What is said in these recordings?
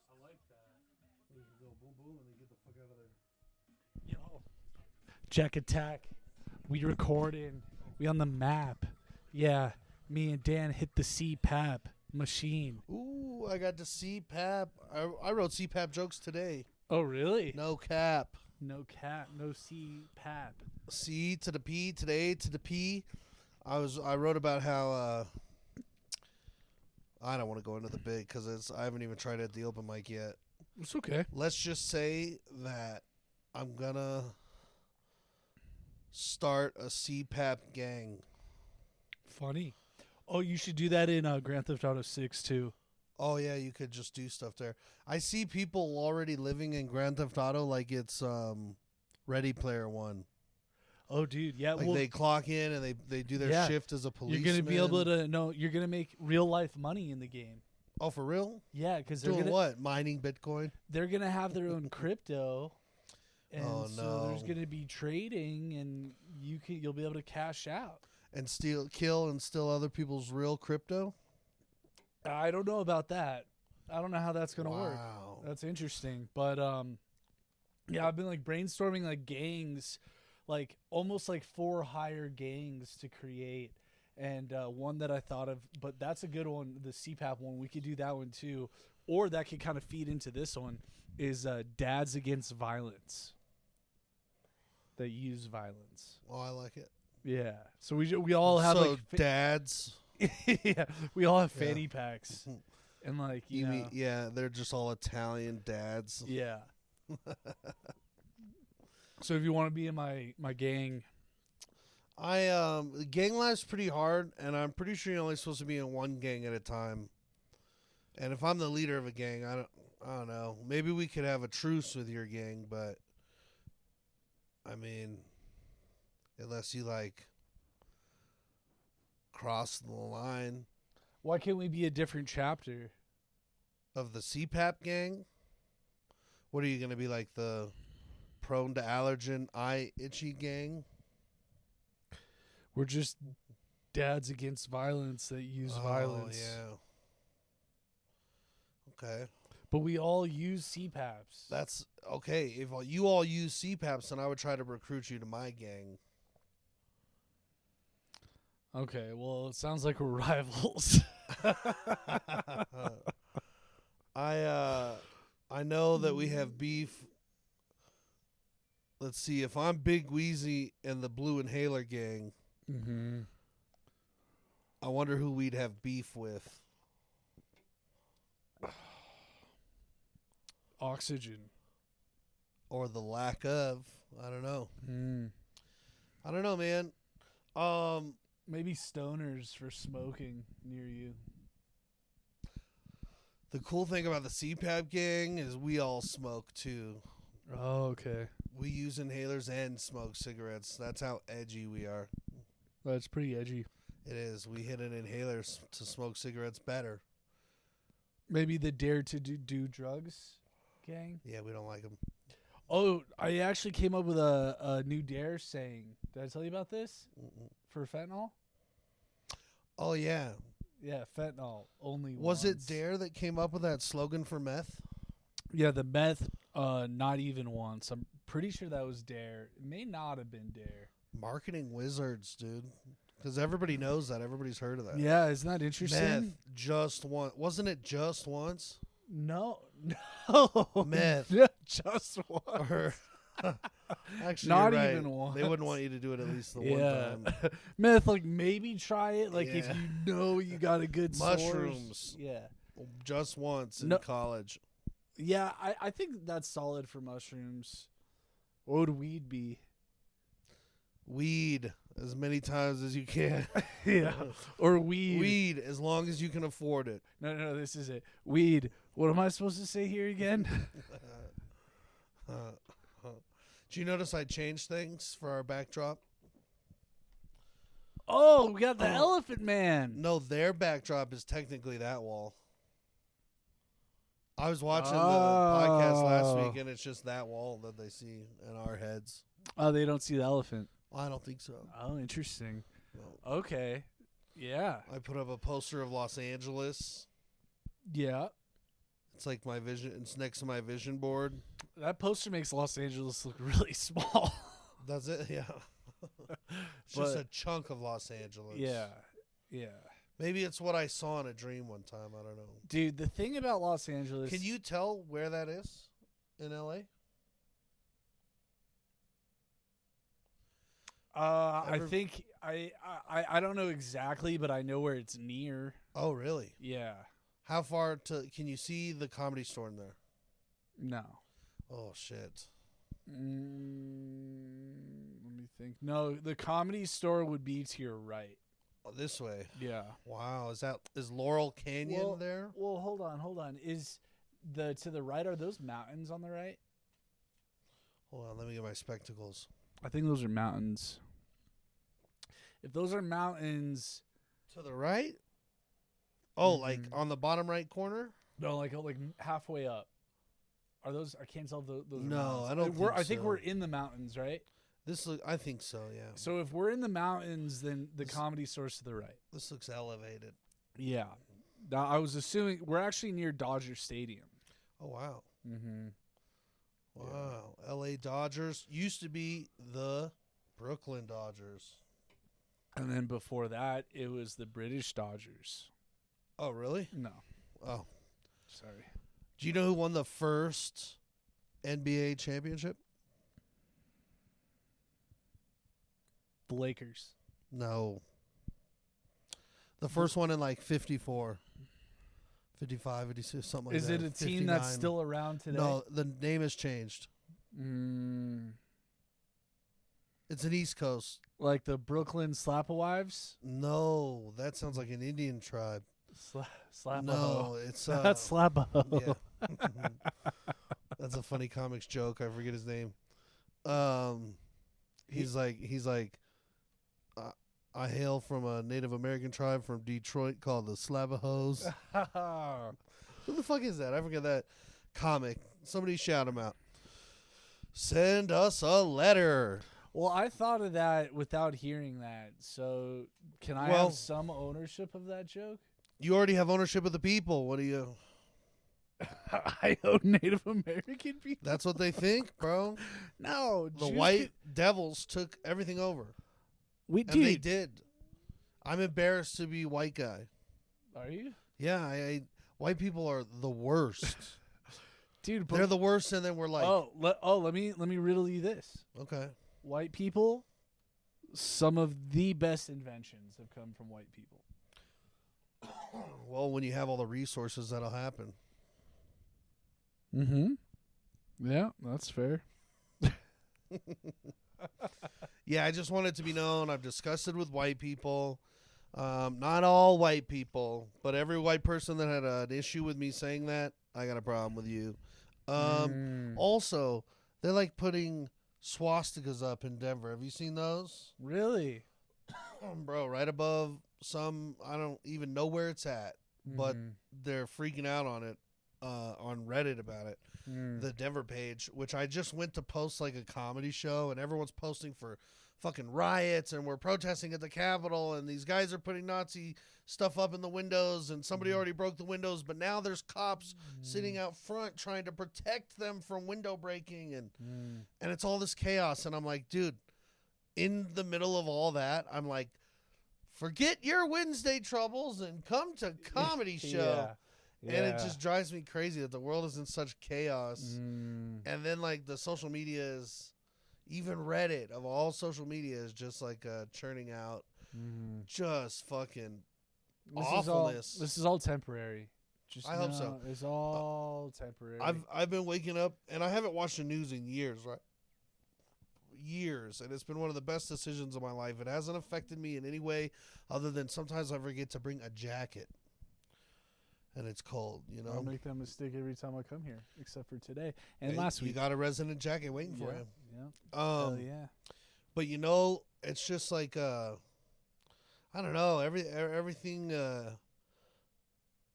I like that. You can go boom boom and then get the fuck out of there. Yo, Jack Attack. We recording. We on the map. Yeah, me and Dan hit the CPAP machine. Ooh, I got to CPAP. I wrote CPAP jokes today. Oh, really? No cap. No cap. No CPAP. C to the P to the A to the P. I wrote about how I don't want to go into the big because I haven't even tried it at the open mic yet. It's okay. Let's just say that I'm gonna start a CPAP gang. Funny. Oh, you should do that in Grand Theft Auto 6 too. Oh yeah, you could just do stuff there. I see people already living in Grand Theft Auto like it's Ready Player One. Oh, dude. Yeah. Like well, they clock in and they do their Yeah. shift as a policeman. you're gonna be able to you're gonna make real life money in the game. Oh, for real? Yeah, because they're Doing gonna what? Mining Bitcoin? they're gonna have their own crypto, and Oh, so there's no. gonna be trading, and you'll be able to cash out. And kill and steal other people's real crypto? I don't know about that. I don't know how that's gonna work. Wow. That's interesting, but yeah, I've been like brainstorming like gangs, like almost like 4 higher gangs to create. And one that I thought of, but that's a good one, the CPAP one. We could do that one too, or that could kind of feed into this one. Is Dads Against Violence? That use violence. Oh, I like it. Yeah. So we all have so like dads. yeah, we all have Yeah. fanny packs, and like you You know, mean yeah? They're just all Italian dads. yeah. So if you want to be in my gang, Gang life's pretty hard, and I'm pretty sure you're only supposed to be in one gang at a time. And if I'm the leader of a gang, I don't know. Maybe we could have a truce with your gang, but I mean, unless you like cross the line why can't we be a different chapter? of the CPAP gang. What are you gonna be, like the prone to allergen eye itchy gang? We're just Dads Against Violence that use violence. Yeah. Okay. But we all use CPAPs. That's okay. If you all use CPAPs, then I would try to recruit you to my gang. Okay, well, it sounds like we're rivals. I know that we have beef. Let's see. If I'm Big Wheezy and the Blue Inhaler gang, Mm-hmm. I wonder who we'd have beef with. Oxygen. Or the lack of. I don't know. Mm. I don't know, man. Maybe stoners for smoking near you. The cool thing about the CPAP gang is we all smoke too. Oh, okay. We use inhalers and smoke cigarettes. That's how edgy we are. That's pretty edgy. It is. We hit an inhaler to smoke cigarettes better. Maybe the Dare to do drugs gang. Yeah, we don't like them. Oh, I actually came up with a new Dare saying. Did I tell you about this? For fentanyl? Oh, yeah. Yeah, fentanyl only. Was once. it Dare that came up with that slogan for meth? Yeah, the meth. Not even once. I'm pretty sure that was Dare. It may not have been Dare. Marketing wizards, dude. Because everybody knows that. Everybody's heard of that. Yeah, isn't that interesting? Meth just once. Wasn't it just once? No, no. Meth. Just one. Or actually, Not you're right. even once. They wouldn't want you to do it at least the Yeah. one time. Meth, like maybe try it. Like if Yeah. you know you got a good source. Mushrooms. Yeah. Just once in No. college. Yeah, I think that's solid for mushrooms. What would weed be? Weed as many times as you can. Yeah. Or weed. Weed as long as you can afford it. No, this is it. Weed. What am I supposed to say here again? Do you notice I changed things for our backdrop? Oh, we got the Elephant Man. No, their backdrop is technically that wall. I was watching the podcast last week, and it's just that wall that they see in our heads. Oh, they don't see the elephant. I don't think so. Oh, interesting. No. Okay. Yeah. I put up a poster of Los Angeles. Yeah. It's like my vision. It's next to my vision board. That poster makes Los Angeles look really small. Does it? Yeah. It's just a chunk of Los Angeles. Yeah. Maybe it's what I saw in a dream one time. I don't know. Dude, the thing about Los Angeles. Can you tell where that is in LA? I think I don't know exactly, but I know where it's near. Oh, really? Yeah. How far to? Can you see the Comedy Store in there? No. Oh shit. Let me think. No, the Comedy Store would be to your right. Oh, this way. Yeah. Wow. Is Laurel Canyon there? Well, hold on. Is the to the right, are those mountains on the right? Hold on. Let me get my spectacles. I think those are mountains. If those are mountains, To the right? Oh, like on the bottom right corner? no, like halfway up. Are those? I can't tell if those. Are No, mountains. I don't We're, think I think so. we're in the mountains, right? I think so, yeah. So if we're in the mountains, then the Comedy Store's to the right. This looks elevated. Yeah. Now, I was assuming we're actually near Dodger Stadium. Oh, wow. Mm-hmm. Wow. LA Dodgers used to be the Brooklyn Dodgers. And then before that, it was the British Dodgers. Oh, really? No. Oh. Sorry. Do you know who won the first NBA championship? The Lakers. No. The first one in like 54. 55, 56, something like Is that. it a team that's 59. still around today? No, the name has changed. It's an East Coast. Like the Brooklyn Slapawives? No, that sounds like an Indian tribe. Slapaho. No, it's That's Slapaho. yeah. That's a funny comics joke. I forget his name. He's like I hail from a Native American tribe from Detroit called the Slavahos. Who the fuck is that? I forget that comic. Somebody shout him out. Send us a letter. Well, I thought of that without hearing that. So can I Well- have some ownership of that joke? You already have ownership of the people. What do you? I own Native American people. That's what they think, bro. No, The Jews white devils took everything over. we And dude. they did. I'm embarrassed to be a white guy. Are you, Yeah, white people are the worst. dude? They're the worst, and then we're like, let me riddle you this. okay. White people, some of the best inventions have come from white people. Well, when you have all the resources, that'll happen. Mm-hmm. Yeah, that's fair. Yeah, I just want it to be known. I've discussed it with white people. Not all white people, but every white person that had an issue with me saying that, I got a problem with you. Also, they're like putting swastikas up in Denver. Have you seen those? Really? Bro, right above some, I don't even know where it's at, but they're freaking out on it on Reddit about it. The Denver page, which I just went to post like a comedy show, and everyone's posting for fucking riots, and we're protesting at the Capitol, and these guys are putting Nazi stuff up in the windows, and somebody already broke the windows, but now there's cops sitting out front trying to protect them from window breaking, and it's all this chaos. And I'm like, dude, in the middle of all that, I'm like, forget your Wednesday troubles and come to comedy show. Yeah. And it just drives me crazy that the world is in such chaos. And then like the social media is, even Reddit of all social media is just like churning out just fucking awfulness. This is all temporary. Just I hope so. It's all temporary. I've been waking up, and I haven't watched the news in years, right? Years, and it's been one of the best decisions of my life. It hasn't affected me in any way other than sometimes I forget to bring a jacket. And it's cold, you know. I make that mistake every time I come here, except for today and Hey, last week. You got a resident jacket waiting for you. Yeah. Hell yeah. But you know, it's just like I don't know. Everything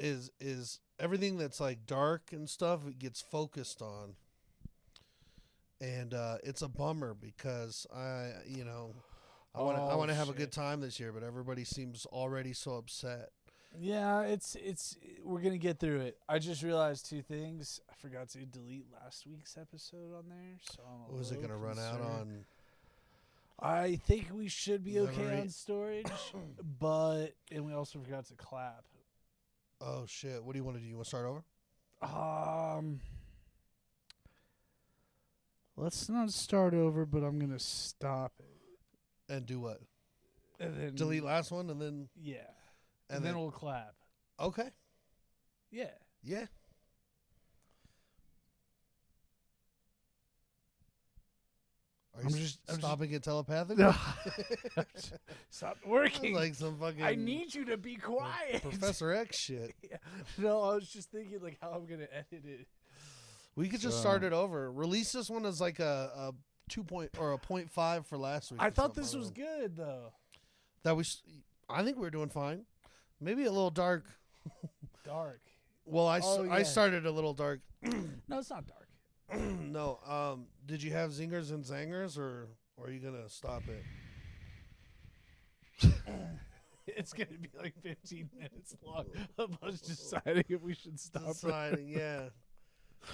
is everything that's like dark and stuff. It gets focused on, and it's a bummer because I want to have a good time this year, but everybody seems already so upset. Yeah, it's we're gonna get through it. I just realized 2 things. I forgot to delete last week's episode on there, so I'm a Was it little gonna run out concerned. on? I think we should be okay Memory? on storage, and we also forgot to clap. Oh shit! What do you want to do? You want to start over? Let's not start over, but I'm gonna stop it And do what? and then Delete last one, and then Yeah, and then we'll clap. okay, Yeah. yeah. Are you I'm just- stopping it telepathic? No. Stop Sounds working. like some fucking. I need you to be quiet. Professor X shit. Yeah. No, I was just thinking like how I'm gonna edit it. We could just start it over. Release this one as like a 2 point or a 0.5 for last week. I or thought something. this was good though. That was. I think we were doing fine. Maybe a little dark. Dark. Well, I yeah. started a little dark. No, it's not dark. No. Did you have zingers and zangers, or are you gonna stop it? It's gonna be like 15 minutes long of us deciding if we should stop. Deciding, yeah.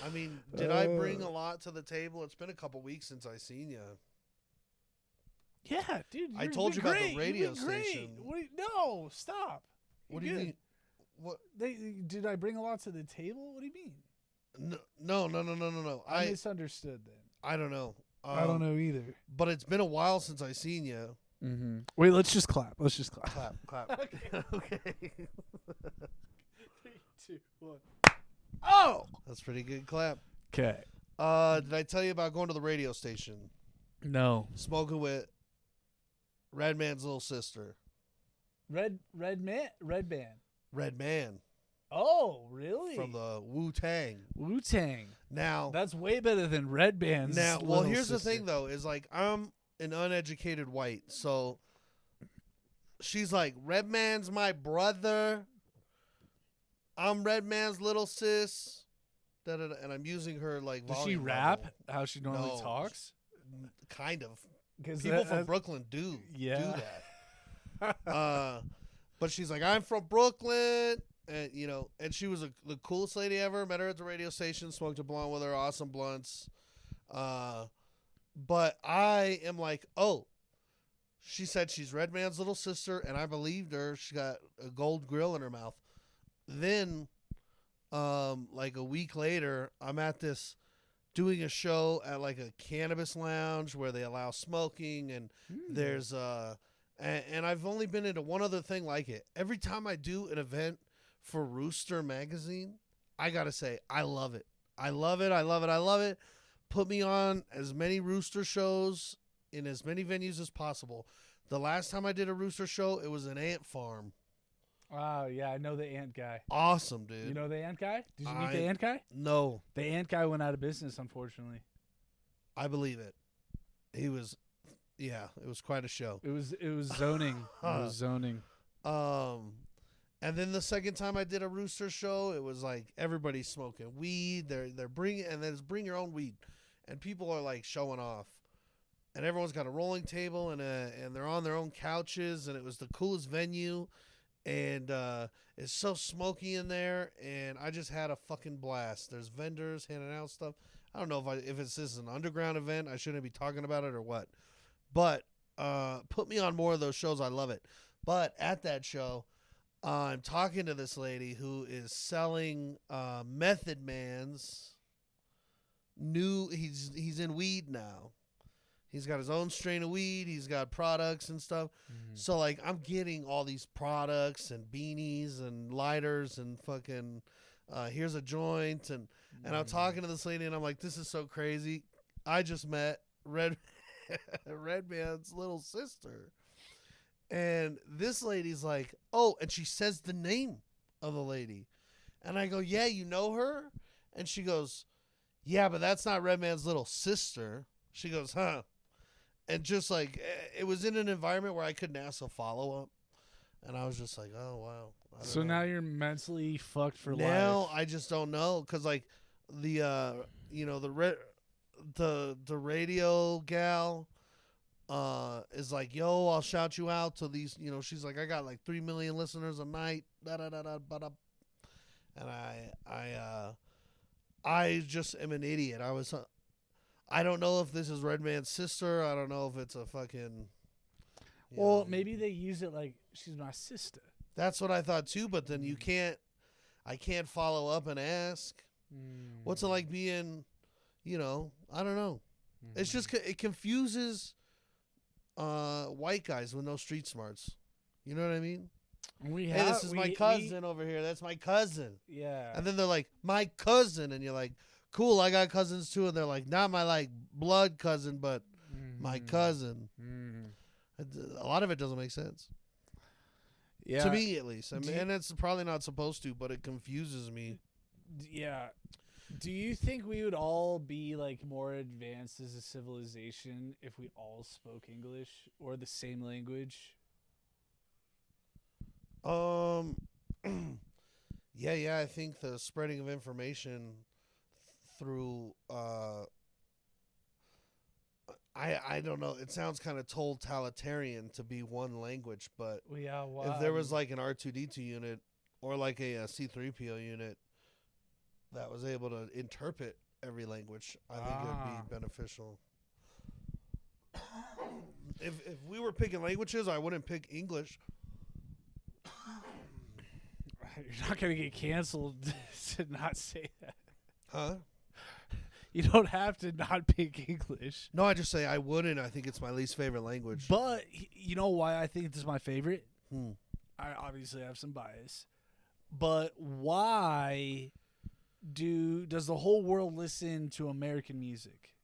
I mean, did I bring a lot to the table? It's been a couple weeks since I seen you. Yeah, dude. I you've told been you about the great. radio You've been great. station. No, stop. What do You're you good. mean? What? Did I bring a lot to the table? What do you mean? No. I misunderstood then. I don't know. I don't know either. But it's been a while since I seen you. Mm-hmm. Wait, let's just clap. Let's just clap. Clap. Okay. Okay. 3, 2, 1. Oh. That's pretty good clap. Okay. Did I tell you about going to the radio station? No. Smoking with Redman's little sister. Red band. Redman Oh, really? from the Wu-Tang. Wu-Tang. Now, That's way better than Red Band's. well, little here's the sister. thing though, is like I'm an uneducated white, so she's like, Redman's my brother. I'm Redman's little sis. Da-da-da, and I'm using her like Does she volume rap level. how she normally No. talks? Kind of. 'Cause People that- from that- Brooklyn do Yeah. that. But she's like, I'm from Brooklyn, and and she was the coolest lady ever. Met her at the radio station, smoked a blunt with her, awesome blunts. But I am like, oh, she said she's Redman's little sister, and I believed her. She got a gold grill in her mouth. Then, like a week later, I'm at this doing a show at like a cannabis lounge where they allow smoking, and there's and I've only been into one other thing like it. Every time I do an event for Rooster magazine, I gotta say I love it. I love it. Put me on as many Rooster shows in as many venues as possible. The last time I did a Rooster show, it was an ant farm. Oh, yeah, I know the ant guy. Awesome, dude. You know the ant guy? Did you meet the ant guy? No, The ant guy went out of business, unfortunately. I believe it. He was, yeah, it was quite a show. It was zoning. It was zoning. And then the second time I did a Rooster show, it was like everybody's smoking weed. They're bringing, and then it's bring your own weed, and people are like showing off, and everyone's got a rolling table and they're on their own couches, and it was the coolest venue, and it's so smoky in there, and I just had a fucking blast. There's vendors handing out stuff. I don't know if this is an underground event. I shouldn't be talking about it or what, but put me on more of those shows. I love it. But at that show, I'm talking to this lady who is selling Method Man's new. He's in weed now. He's got his own strain of weed. He's got products and stuff. So like I'm getting all these products and beanies and lighters and fucking here's a joint and I'm talking to this lady and I'm like, this is so crazy. I just met Redman's little sister. And this lady's like, oh, and she says the name of the lady. And I go, yeah, you know her? And she goes, yeah, but that's not Redman's little sister. She goes, huh? And just like, it was in an environment where I couldn't ask a follow-up. And I was just like, oh, wow. I don't So know. now you're mentally fucked for Now life. I just don't know. Because like the radio gal, is like, yo, I'll shout you out to these, she's like, I got like 3 million listeners a night, da da da da da. And I just am an idiot. I don't know if this is Redman's sister. I don't know if it's a fucking. Well, maybe they use it like she's my sister. That's what I thought too. But then I can't follow up and ask. What's it like being, I don't know. It's just it confuses white guys with no street smarts. You know what I mean? Hey, this is my cousin over here. That's my cousin. Yeah. And then they're like, my cousin. And you're like, cool, I got cousins too. And they're like, not my like blood cousin, but my cousin. A lot of it doesn't make sense. Yeah. To me, at least. I mean, and it's probably not supposed to, but it confuses me. Yeah. Do you think we would all be like more advanced as a civilization if we all spoke English or the same language? Yeah, I think the spreading of information through I don't know, it sounds kind of totalitarian to be one language, but if there was like an R2D2 unit or like a C3PO unit that was able to interpret every language, I think it would be beneficial. If we were picking languages, I wouldn't pick English. You're not going to get canceled to not say that. Huh? You don't have to not pick English. No, I just say I wouldn't. I think it's my least favorite language. But you know why I think this is my favorite? I obviously have some bias. But why does the whole world listen to American music?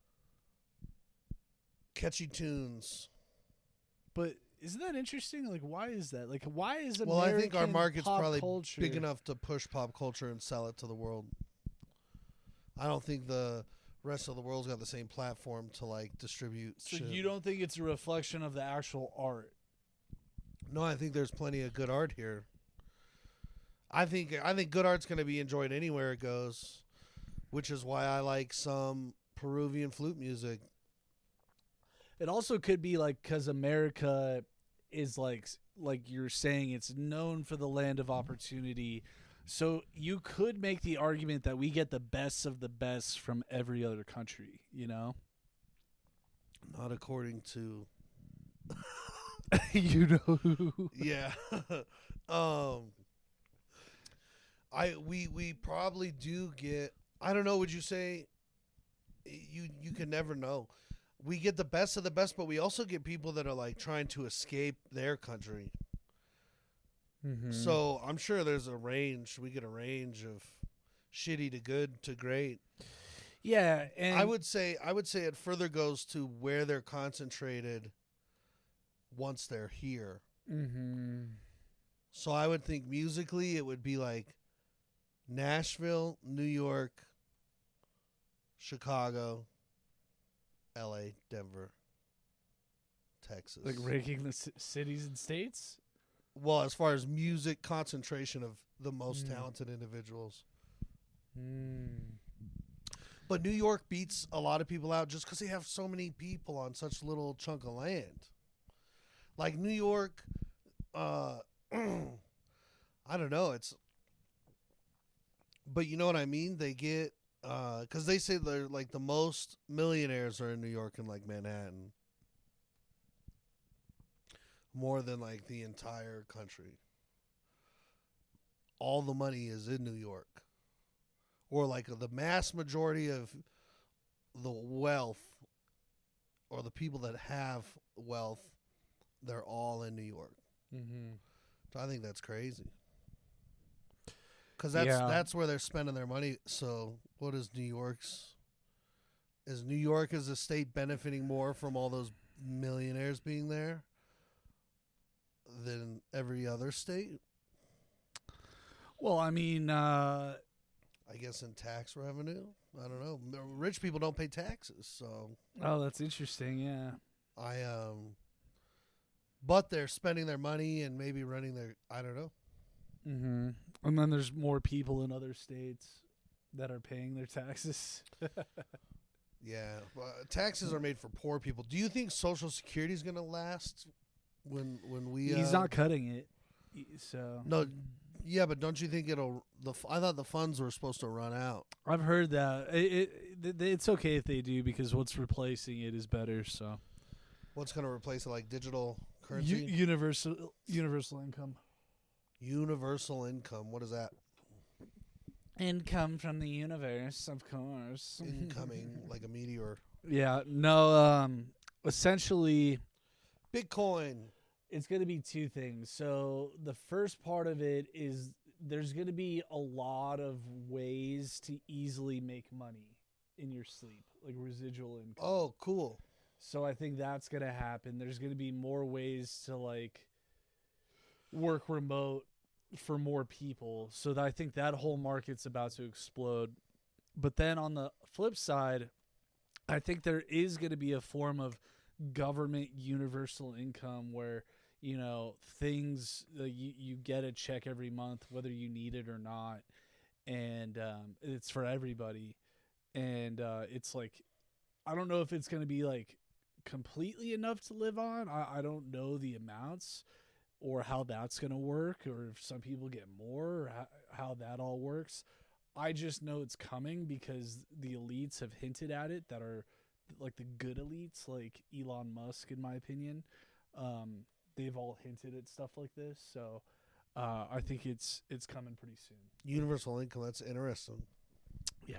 Catchy tunes. But isn't that interesting? Like, why is that? Like, why is American Well, I think our market's pop probably culture big enough to push pop culture and sell it to the world. I don't think the rest of the world's got the same platform to like distribute So shit. you don't think it's a reflection of the actual art? No, I think there's plenty of good art here. I think good art's going to be enjoyed anywhere it goes, which is why I like some Peruvian flute music. It also could be like because America is like you're saying, it's known for the land of opportunity. So you could make the argument that we get the best of the best from every other country, you know? Not according to you know who. Yeah. We probably do get, I don't know, would you say you can never know. We get the best of the best, but we also get people that are like trying to escape their country. Mm-hmm. So I'm sure there's a range. We get a range of shitty to good to great. Yeah, and I would say it further goes to where they're concentrated once they're here. Mm-hmm. So I would think musically it would be like Nashville, New York, Chicago, LA, Denver, Texas. Like ranking the cities and states? Well, as far as music concentration of the most talented individuals. But New York beats a lot of people out just because they have so many people on such little chunk of land. Like New York, I don't know. But you know what I mean? They get, because they say they're like the most millionaires are in New York and like Manhattan. More than like the entire country. All the money is in New York. Or like the mass majority of the wealth or the people that have wealth, they're all in New York. Mm-hmm. So I think that's crazy. Because that's where they're spending their money. So what is New York's? Is New York as a state benefiting more from all those millionaires being there than every other state? Well, I mean, I guess in tax revenue. I don't know. Rich people don't pay taxes, so. Oh, that's interesting. Yeah. But they're spending their money and maybe running their. I don't know. Mm-hmm. And then there's more people in other states that are paying their taxes. Yeah, well, taxes are made for poor people. Do you think Social Security is gonna last when we? He's not cutting it, so No, yeah, but don't you think it'll? I thought the funds were supposed to run out. I've heard that it's okay if they do because what's replacing it is better. So What's gonna replace it, like digital currency? universal income. Universal income. What is that? Income from the universe, of course. Incoming, like a meteor. Yeah, no, essentially Bitcoin. it's going to be two things. So the first part of it is there's going to be a lot of ways to easily make money in your sleep, like residual income. Oh, cool. So I think that's going to happen. There's going to be more ways to like work remote for more people. So I think that whole market's about to explode. But then on the flip side, I think there is going to be a form of government universal income where, you know, things you get a check every month, whether you need it or not. And it's for everybody. And it's like, I don't know if it's going to be like completely enough to live on. I don't know the amounts or how that's going to work, or if some people get more, or how that all works. I just know it's coming because the elites have hinted at it, that are like the good elites, like Elon Musk, in my opinion. They've all hinted at stuff like this. So I think it's coming pretty soon. Universal income. That's interesting. Yeah.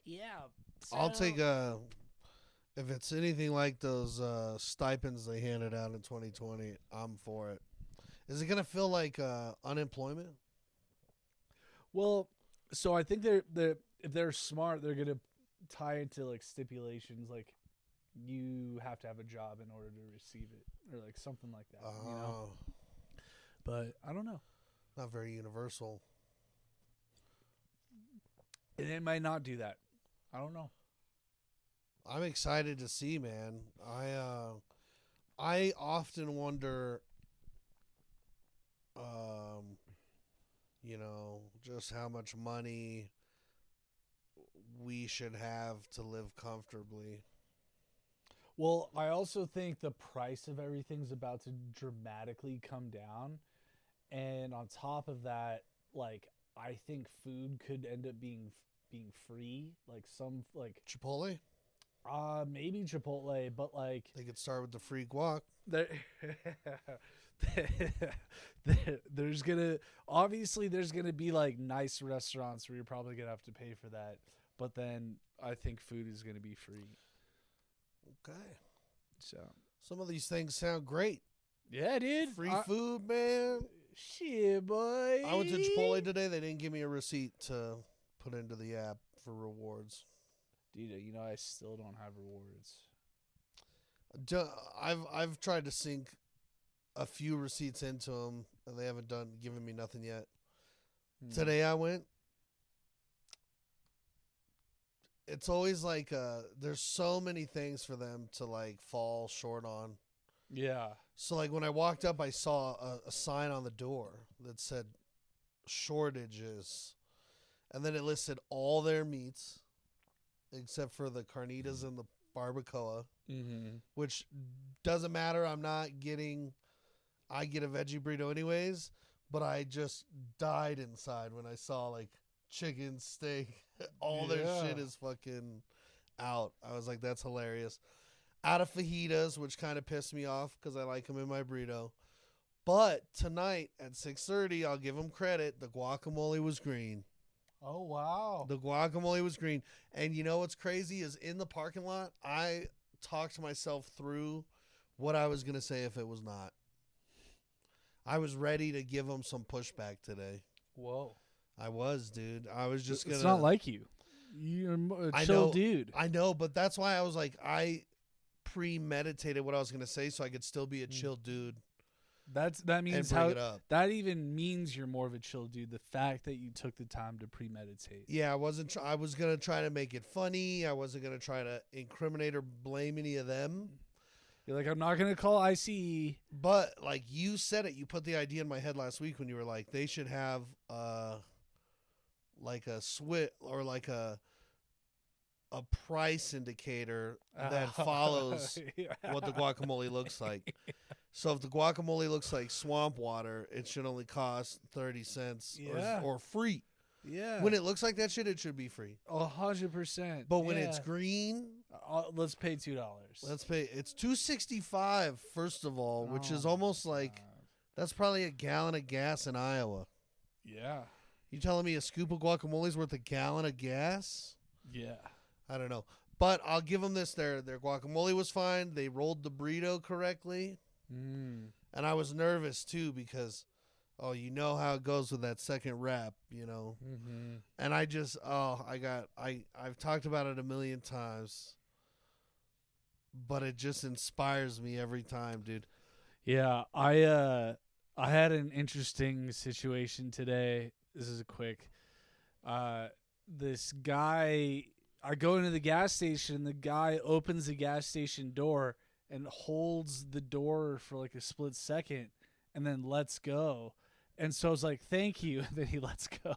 Yeah. I'll take if it's anything like those stipends they handed out in 2020, I'm for it. Is it gonna feel like unemployment? Well, so I think they're if they're smart, they're gonna tie it to like stipulations, like you have to have a job in order to receive it, or like something like that. You know? But I don't know. Not very universal. And it might not do that. I don't know. I'm excited to see, man. I often wonder, you know, just how much money we should have to live comfortably. Well, I also think the price of everything's about to dramatically come down. And on top of that, like, I think food could end up being free. Like some like Chipotle? maybe Chipotle, but like They could start with the free guac. there there's gonna be like nice restaurants where you're probably gonna have to pay for that. But then I think food is gonna be free. Okay. So Some of these things sound great. yeah, dude. Free food, man. Shit, boy. I went to Chipotle today. They didn't give me a receipt to put into the app for rewards. Dude, you know I still don't have rewards. I've tried to sink a few receipts into them, and they haven't given me nothing yet. Today I went. It's always like there's so many things for them to like fall short on. Yeah. So like when I walked up, I saw a sign on the door that said shortages, and then it listed all their meats except for the carnitas and the barbacoa, which doesn't matter. I get a veggie burrito anyways, but I just died inside when I saw like chicken, steak, all their shit is fucking out. I was like, that's hilarious. Out of fajitas, which kind of pissed me off because I like them in my burrito. But tonight at 6:30, I'll give them credit. The guacamole was green. Oh, wow. The guacamole was green. And you know what's crazy is in the parking lot, I talked myself through what I was going to say if it was not. I was ready to give them some pushback today. Whoa. I was, dude. I was just going to. It's not like you. You're a chill dude. I know, but that's why I was like, I premeditated what I was going to say so I could still be a chill dude. That means and bring it up. That even means you're more of a chill dude. The fact that you took the time to premeditate. Yeah, I wasn't. I was gonna try to make it funny. I wasn't gonna try to incriminate or blame any of them. You're like, I'm not gonna call ICE. But like you said it, you put the idea in my head last week when you were like, they should have like a switch or like a a price indicator that follows what the guacamole looks like. So if the guacamole looks like swamp water, it should only cost 30 cents or free. Yeah. When it looks like that shit, it should be free. 100%. But when it's green, let's pay $2. let's pay. It's $2.65 first of all, which is Oh, almost like that's probably a gallon of gas in Iowa. Yeah. You telling me a scoop of guacamole is worth a gallon of gas? Yeah. I don't know. But I'll give them this. Their guacamole was fine. They rolled the burrito correctly. And I was nervous, too, because, you know how it goes with that second wrap, you know. And I just, I've talked about it a million times. But it just inspires me every time, dude. Yeah, I had an interesting situation today. This is a quick. This guy, I go into the gas station. The guy opens the gas station door and holds the door for like a split second, and then lets go. And so I was like, "Thank you." And then he lets go.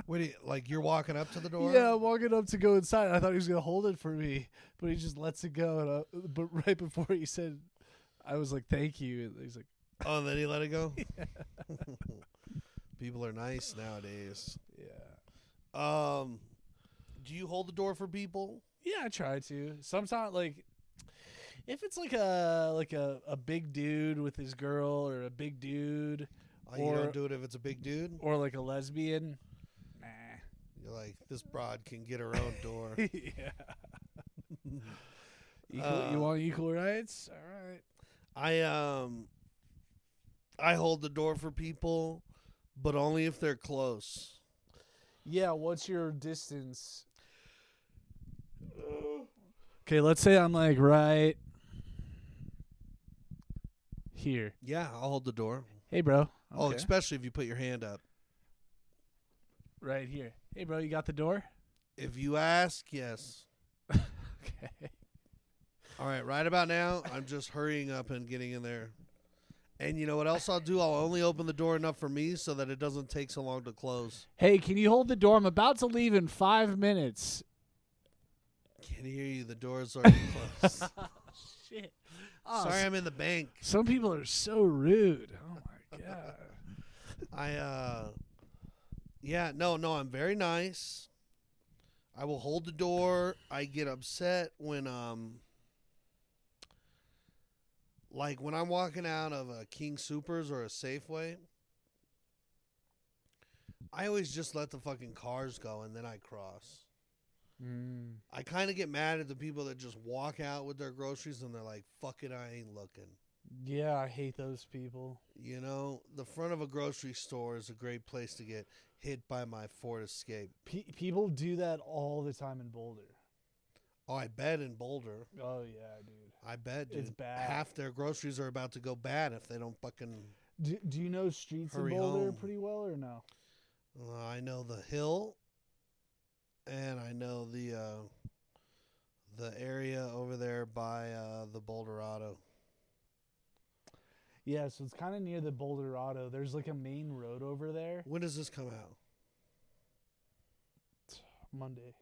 Wait, like you're walking up to the door? Yeah, I'm walking up to go inside. I thought he was gonna hold it for me, but he just lets it go. And but right before he said, I was like, "Thank you." And he's like, "Oh," and then he let it go. Yeah. People are nice nowadays. Yeah. Do you hold the door for people? Yeah, I try to. Sometimes, like, if it's like a big dude with his girl, or a big dude, You don't do it if it's a big dude? or like a lesbian. Nah. You're like, this broad can get her own door. Yeah. You want equal rights? All right. I hold the door for people, but only if they're close. Yeah, what's your distance? Okay, let's say I'm like right here. Yeah, I'll hold the door. Hey, bro. Oh, Okay. especially if you put your hand up. Right here. Hey, bro, you got the door? If you ask, yes. Okay. All right, right about now, I'm just hurrying up and getting in there. And you know what else I'll do? I'll only open the door enough for me so that it doesn't take so long to close. Hey, can you hold the door? I'm about to leave in 5 minutes. Can't hear you. The door's already closed. Shit. Sorry, I'm in the bank. Some people are so rude. Oh, my God. No, I'm very nice. I will hold the door. I get upset when like when I'm walking out of a King Soopers or a Safeway. I always just let the fucking cars go and then I cross. I kind of get mad at the people that just walk out with their groceries and they're like, "Fuck it, I ain't looking." Yeah, I hate those people. You know, the front of a grocery store is a great place to get hit by my Ford Escape. People do that all the time in Boulder. Oh, I bet in Boulder. Oh, yeah, dude. I bet, dude. It's bad. Half their groceries are about to go bad if they don't fucking... Do you know streets in Hurry Boulder home. pretty well or no? I know the hill, and I know the area over there by the Boulderado. Yeah, so it's kind of near the Boulderado. There's like a main road over there. When does this come out? Monday.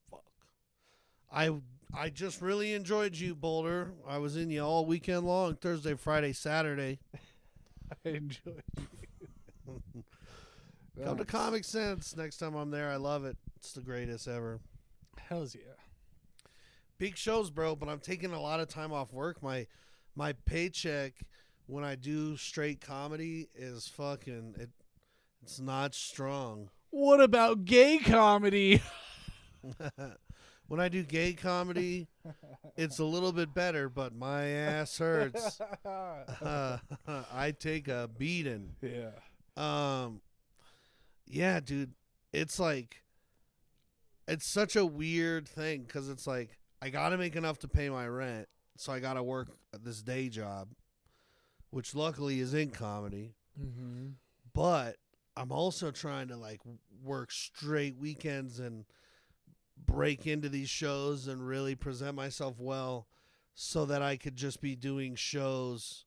Fuck. I just really enjoyed you, Boulder. I was in you all weekend long, Thursday, Friday, Saturday. I enjoyed you. Come to Comic Sense next time I'm there. I love it. It's the greatest ever. Hells yeah. Big shows, bro, but I'm taking a lot of time off work. My paycheck when I do straight comedy is fucking it's not strong. What about gay comedy? When I do gay comedy, it's a little bit better, but my ass hurts. I take a beating. Yeah. Yeah, dude. It's like it's such a weird thing cuz it's like I got to make enough to pay my rent, so I got to work at this day job, which luckily is in comedy. Mm-hmm. But I'm also trying to like work straight weekends and break into these shows and really present myself well so that I could just be doing shows.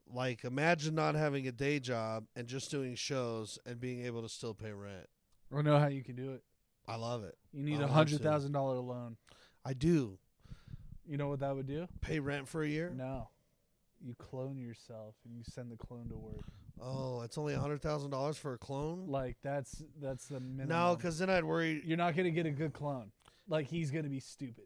Like, imagine not having a day job and just doing shows and being able to still pay rent. I know how you can do it. I love it. You need I a want to. $100,000 loan. I do. You know what that would do? Pay rent for a year? No. You clone yourself and you send the clone to work. Oh, it's only $100,000 for a clone? Like that's the minimum. No, because then I'd worry. you're not gonna get a good clone. Like he's gonna be stupid.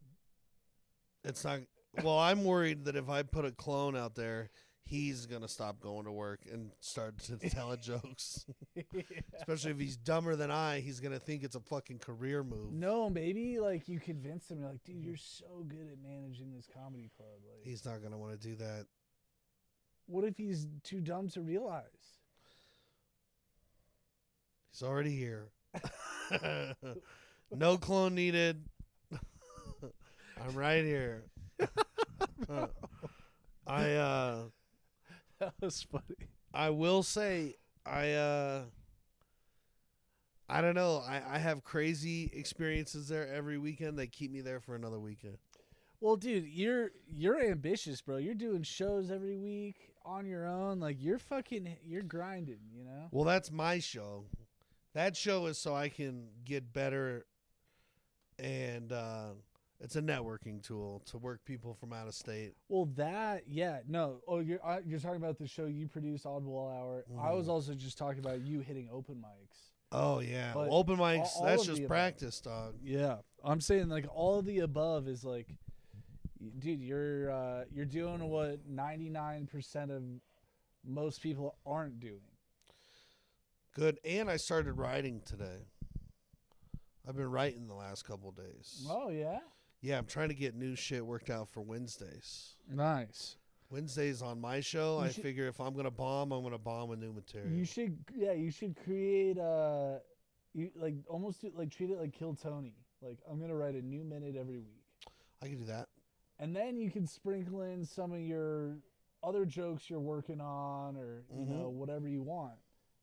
It's not. Well, I'm worried that if I put a clone out there, he's going to stop going to work and start to tell jokes. Especially if he's dumber than he's going to think it's a fucking career move. No, maybe like you convince him. You're like, dude, you're so good at managing this comedy club. Like, He's not going to want to do that. what if he's too dumb to realize? He's already here. No clone needed. I'm right here. That was funny. I will say I don't know. I have crazy experiences there every weekend. They keep me there for another weekend. Well, dude, you're ambitious, bro. You're doing shows every week on your own. Like you're grinding, you know? Well, that's my show. That show is so I can get better, and it's a networking tool to work people from out of state. Well, no. Oh, you're talking about the show you produce, Audible Hour. I was also just talking about you hitting open mics. Oh yeah, But well, open mics. all That's of just the practice, dog. Yeah, I'm saying like all of the above is like, dude, you're doing what 99% of most people aren't doing. Good, and I started writing today. I've been writing the last couple days. Oh yeah, Yeah, I'm trying to get new shit worked out for Wednesdays. nice. Wednesdays on my show, I figure if I'm gonna bomb, I'm gonna bomb with new material. You should create you like almost like treat it like Kill Tony. Like I'm gonna write a new minute every week. I can do that. And then you can sprinkle in some of your other jokes you're working on, or you know whatever you want.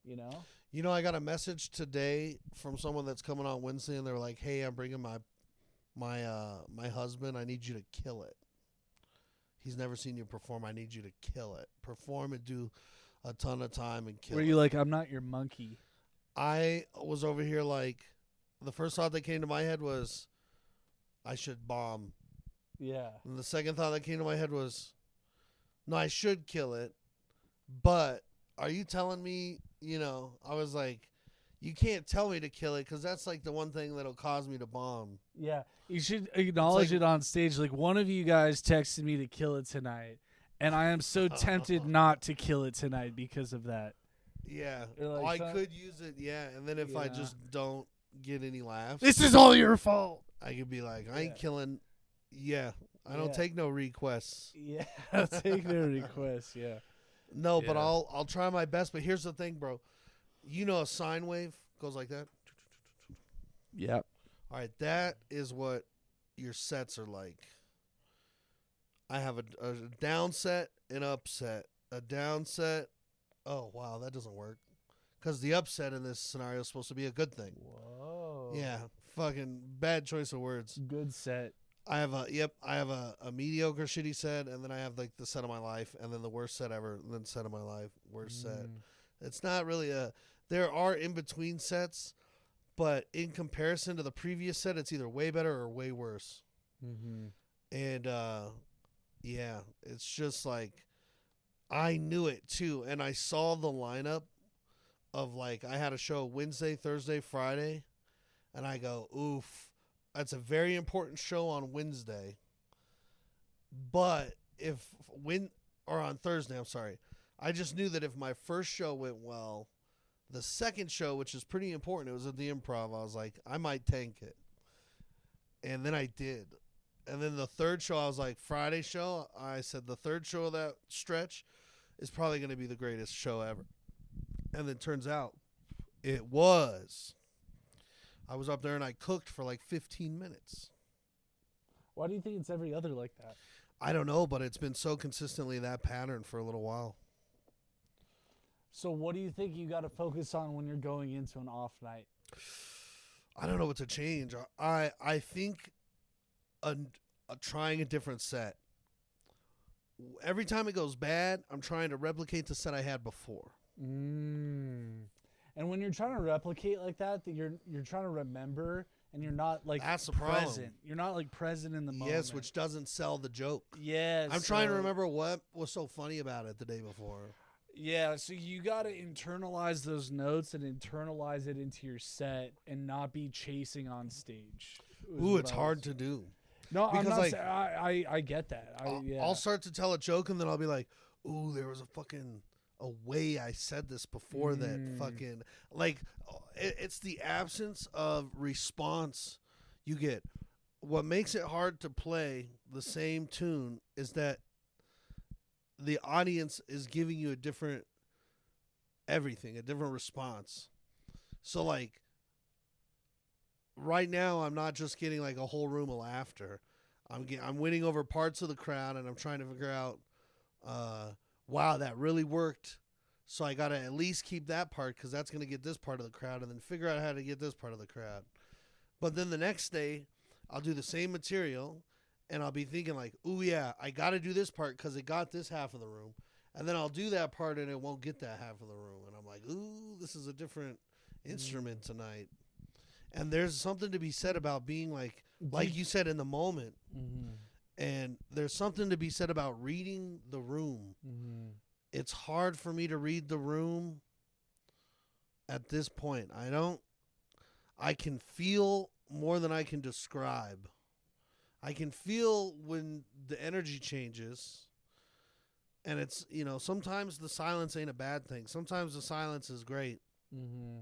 You know. You know, I got a message today from someone that's coming on Wednesday, and they're like, "Hey, I'm bringing my husband. I need you to kill it. He's never seen you perform. I need you to kill it. Perform and do a ton of time and kill Were it." you like, I'm not your monkey? I was over here like, the first thought that came to my head was, I should bomb. Yeah. And the second thought that came to my head was, no, I should kill it. But are you telling me, I was like, you can't tell me to kill it because that's like the one thing that'll cause me to bomb. Yeah. You should acknowledge like- it on stage. Like, one of you guys texted me to kill it tonight, and I am so tempted not to kill it tonight because of that. Yeah. Or like I could use it, yeah. And then if I Yeah. just don't get any laughs, This is all your fault. I could be like, I ain't Yeah. killing. Yeah. I don't Yeah. take no requests. Yeah. I'll take their request. Yeah. No, but Yeah. I'll try my best. But here's the thing, bro. You know a sine wave goes like that? Yeah. All right, that is what your sets are like. I have a down set, an upset, a down set. Oh, wow, that doesn't work. Because the upset in this scenario is supposed to be a good thing. Whoa. Yeah, fucking bad choice of words. Good set. I have a mediocre shitty set, and then I have like the set of my life, and then the worst set ever, and then set of my life, worst set. It's not really there are in between sets, but in comparison to the previous set, it's either way better or way worse. Mm-hmm. And yeah, it's just like, I knew it too, and I saw the lineup of like, I had a show Wednesday, Thursday, Friday, and I go, oof, that's a very important show on Wednesday. But on Thursday, I'm sorry. I just knew that if my first show went well, the second show, which is pretty important, it was at the Improv, I was like, I might tank it. And then I did. And then the third show, I was like, Friday show, I said the third show of that stretch is probably going to be the greatest show ever. And then turns out it was. I was up there and I cooked for like 15 minutes. Why do you think it's every other like that? I don't know, but it's been so consistently that pattern for a little while. So what do you think you got to focus on when you're going into an off night? I don't know what to change. I think trying a different set. Every time it goes bad, I'm trying to replicate the set I had before. And when you're trying to replicate like that, you're trying to remember, and you're not like That's the present. problem. You're not like present in the moment. Yes, which doesn't sell the joke. Yes. I'm trying to remember what was so funny about it the day before. Yeah, so you got to internalize those notes and internalize it into your set and not be chasing on stage. Ooh, it's hard to do. No, because, I'm not like, I get that. I'll start to tell a joke and then I'll be like, ooh, there was a way I said this before that fucking, like, it's the absence of response you get. What makes it hard to play the same tune is that the audience is giving you a different response. So, like, right now I'm not just getting like a whole room of laughter. I'm winning over parts of the crowd, and I'm trying to figure out, wow, that really worked. So I got to at least keep that part because that's going to get this part of the crowd, and then figure out how to get this part of the crowd. But then the next day, I'll do the same material, and I'll be thinking like, ooh, yeah, I got to do this part because it got this half of the room. And then I'll do that part, and it won't get that half of the room. And I'm like, ooh, this is a different instrument tonight. And there's something to be said about being like you said, in the moment. Mm-hmm. And there's something to be said about reading the room. Mm-hmm. It's hard for me to read the room at this point. I can feel more than I can describe. I can feel when the energy changes. And it's, sometimes the silence ain't a bad thing. Sometimes the silence is great. Mm-hmm.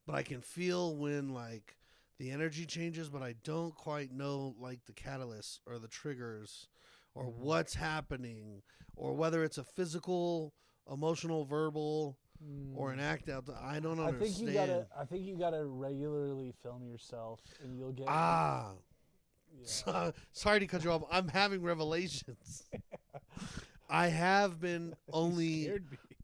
But I can feel when, like, the energy changes, but I don't quite know, like, the catalyst or the triggers or what's happening or whether it's a physical, emotional, verbal, or an act out. I don't understand. I think you gotta regularly film yourself, and you'll get. Yeah. Sorry to cut you off. I'm having revelations. I have been only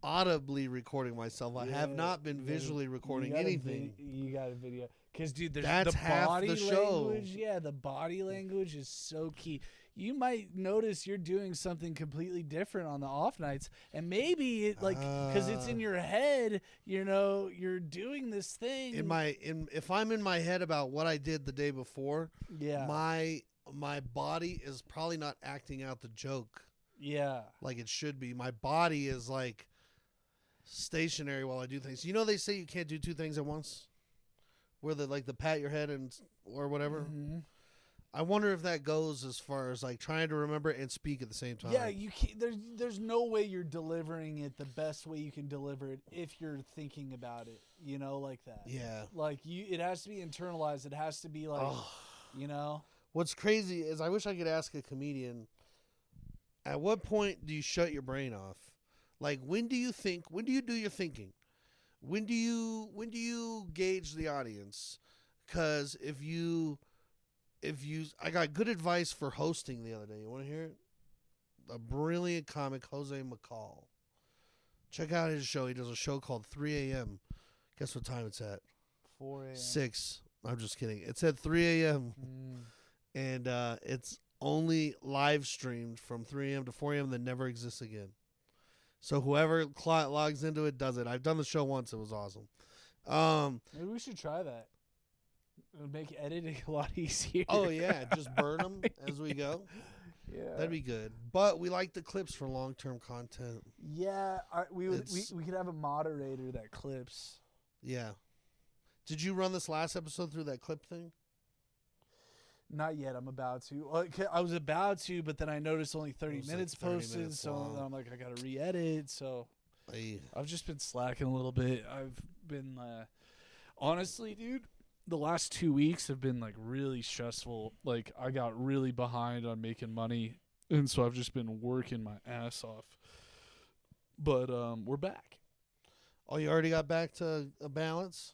audibly recording myself. I have not been visually recording anything. You got a video. Because, dude, that's the half body the show. language. Yeah, the body language is so key. You might notice you're doing something completely different on the off nights. And maybe, because it's in your head, you're doing this thing. If I'm in my head about what I did the day before, yeah, my body is probably not acting out the joke. Yeah. Like it should be. My body is like stationary while I do things. They say you can't do two things at once? Where the pat your head or whatever. Mm-hmm. I wonder if that goes as far as like trying to remember and speak at the same time. Yeah, you can't, there's no way you're delivering it the best way you can deliver it if you're thinking about it, like that. Yeah. Like it has to be internalized. It has to be like, What's crazy is I wish I could ask a comedian, at what point do you shut your brain off? Like, when do you do your thinking? When do you gauge the audience? Because I got good advice for hosting the other day. You want to hear it? A brilliant comic, Jose McCall. Check out his show. He does a show called 3 a.m. Guess what time it's at? 4 a.m. 6. I'm just kidding. It's at 3 a.m. And it's only live streamed from 3 a.m. to 4 a.m. that never exists again. So whoever logs into it does it. I've done the show once. It was awesome. Maybe we should try that. It would make editing a lot easier. Oh, yeah. Just burn them as we go. Yeah. That'd be good. But we like the clips for long-term content. Yeah. We could have a moderator that clips. Yeah. Did you run this last episode through that clip thing? Not yet. I'm about to. I was about to, but then I noticed only 30 minutes 30 posted, minutes so long. I'm like, I got to re-edit. So I've just been slacking a little bit. I've been, honestly, dude, the last 2 weeks have been like really stressful. Like I got really behind on making money, and so I've just been working my ass off. But we're back. Oh, you already got back to a balance?